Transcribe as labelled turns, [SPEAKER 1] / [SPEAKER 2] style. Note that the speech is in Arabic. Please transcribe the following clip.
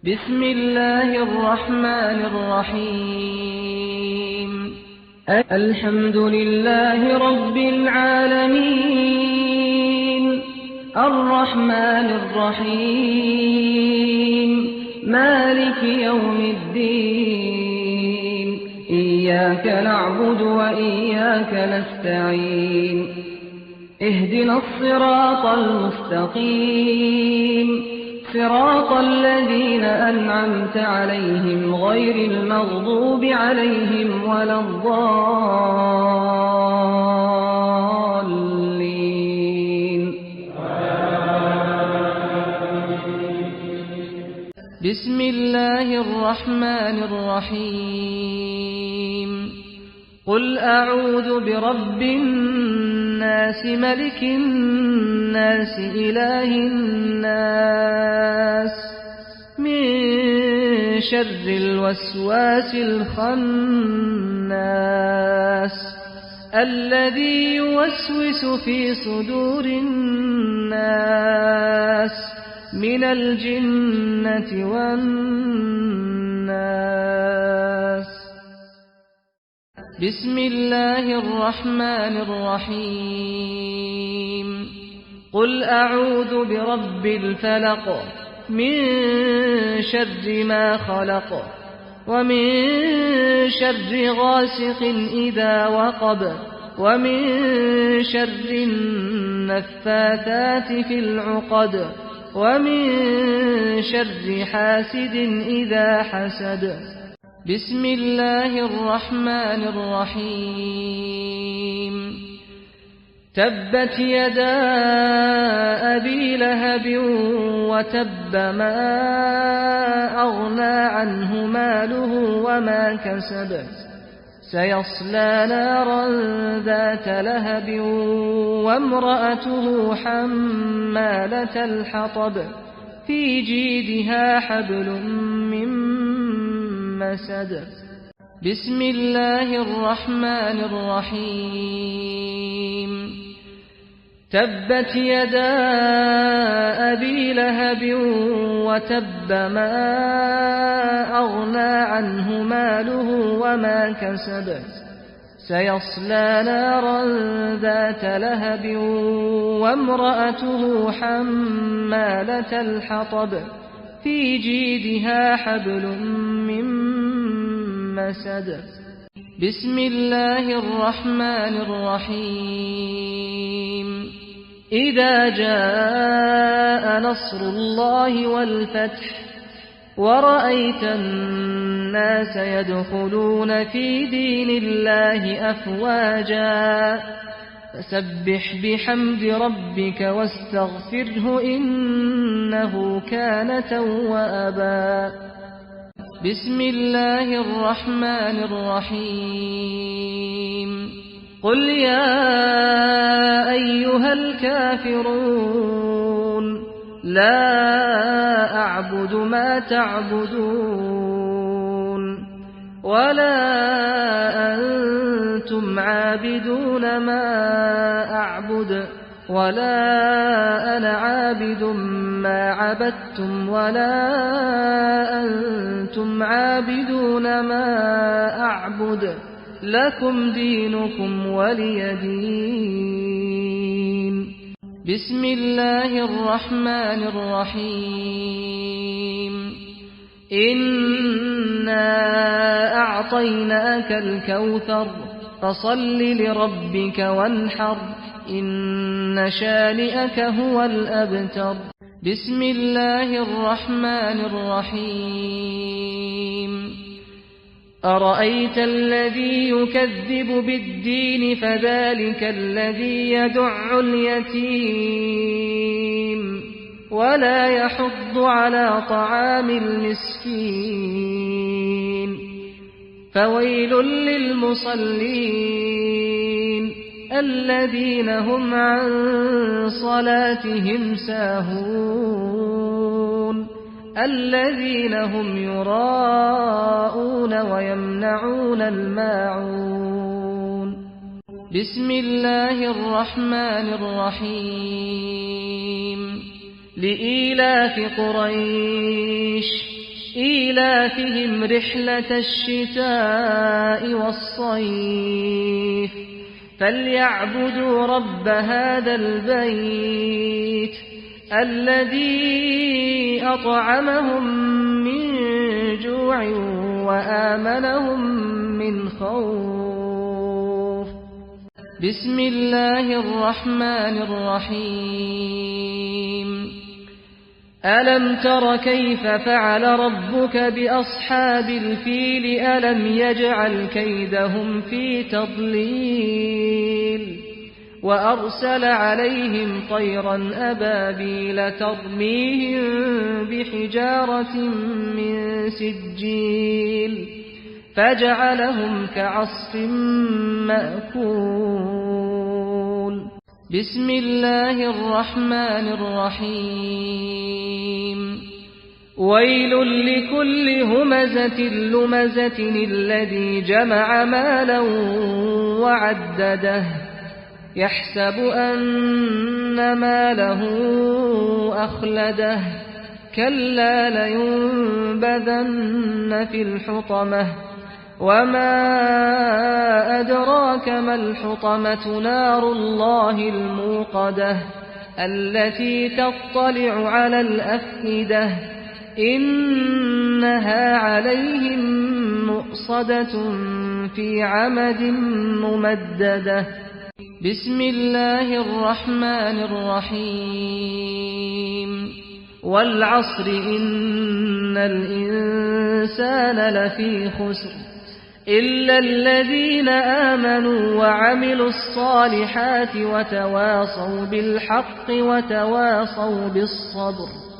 [SPEAKER 1] بسم الله الرحمن الرحيم. الحمد لله رب العالمين الرحمن الرحيم مالك يوم الدين إياك نعبد وإياك نستعين اهدنا الصراط المستقيم صراط الذين أنعمت عليهم غير المغضوب عليهم ولا الضالين. بسم الله الرحمن الرحيم. قل أعوذ برب الناس ملك الناس إله الناس من شر الوسواس الخناس الذي يوسوس في صدور الناس من الجنة والناس. بسم الله الرحمن الرحيم. قل أعوذ برب الفلق من شر ما خلق ومن شر غاسق إذا وقب ومن شر النفاثات في العقد ومن شر حاسد إذا حسد. بسم الله الرحمن الرحيم. تبت يدا أبي لهب وتب ما أغنى عنه ماله وما كسب سيصلى نارا ذات لهب وامرأته حمالة الحطب في جيدها حبل من مسد. بسم الله الرحمن الرحيم. تبت يدا أبي لهب وتب ما أغنى عنه ماله وما كسب سيصلى نارا ذات لهب وامرأته حمالة الحطب في جيدها حبل من مسد. بسم الله الرحمن الرحيم. إذا جاء نصر الله والفتح ورأيت الناس يدخلون في دين الله أفواجا فسبح بحمد ربك واستغفره إنه كان توابا. بسم الله الرحمن الرحيم. قل يا أيها الكافرون لا أعبد ما تعبدون ولا أنتم عابدون ما أعبد ولا أنا عابد ما عبدتم ولا أنتم عابدون ما أعبد لكم دينكم ولي دين. بسم الله الرحمن الرحيم. إنا أعطيناك الكوثر فصل لربك وانحر إن شانئك هو الأبتر. بسم الله الرحمن الرحيم. أرأيت الذي يكذب بالدين فذلك الذي يدع اليتيم ولا يحض على طعام المسكين فويل للمصلين الذين هم عن صلاتهم ساهون الذين هم يراءون ويمنعون الماعون. بسم الله الرحمن الرحيم. لإيلاف قريش إيلافهم رحلة الشتاء والصيف فليعبدوا رب هذا البيت الذي أطعمهم من جوع وآمنهم من خوف. بسم الله الرحمن الرحيم. ألم تر كيف فعل ربك بأصحاب الفيل ألم يجعل كيدهم في تضليل وأرسل عليهم طيرا أبابيل ترميهم بحجارة من سجيل فجعلهم كعصف مأكول. بسم الله الرحمن الرحيم. ويل لكل همزة لمزة الذي جمع مالا وعدده يحسب أن ماله أخلده كلا لينبذن في الحطمة وما أدراك ما الحطمة نار الله الموقدة التي تطلع على الأفئدة إنها عليهم مؤصدة في عمد ممددة. بسم الله الرحمن الرحيم. والعصر إن الإنسان لفي خسر إلا الذين آمنوا وعملوا الصالحات وتواصوا بالحق وتواصوا بالصبر.